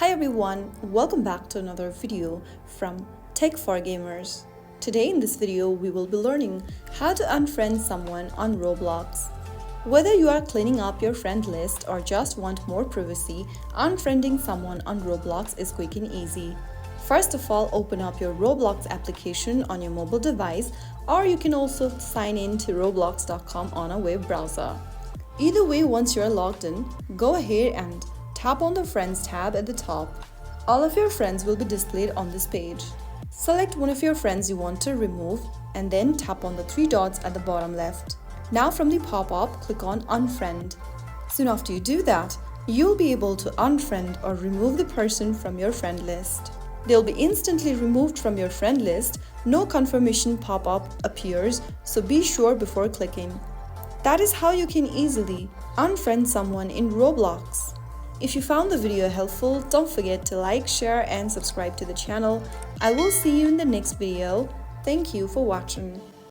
Hi everyone, welcome back to another video from Tech for Gamers. Today in this video we will be learning how to unfriend someone on Roblox. Whether you are cleaning up your friend list or just want more privacy, unfriending someone on Roblox is quick and easy. First of all, open up your Roblox application on your mobile device, or you can also sign in to roblox.com on a web browser. Either way, once you are logged in, go ahead and tap on the Friends tab at the top. All of your friends will be displayed on this page. Select one of your friends you want to remove and then tap on the three dots at the bottom left. Now from the pop-up, click on Unfriend. Soon after you do that, you'll be able to unfriend or remove the person from your friend list. They'll be instantly removed from your friend list, no confirmation pop-up appears, so be sure before clicking. That is how you can easily unfriend someone in Roblox. If you found the video helpful, don't forget to like, share and subscribe to the channel. I will see you in the next video. Thank you for watching.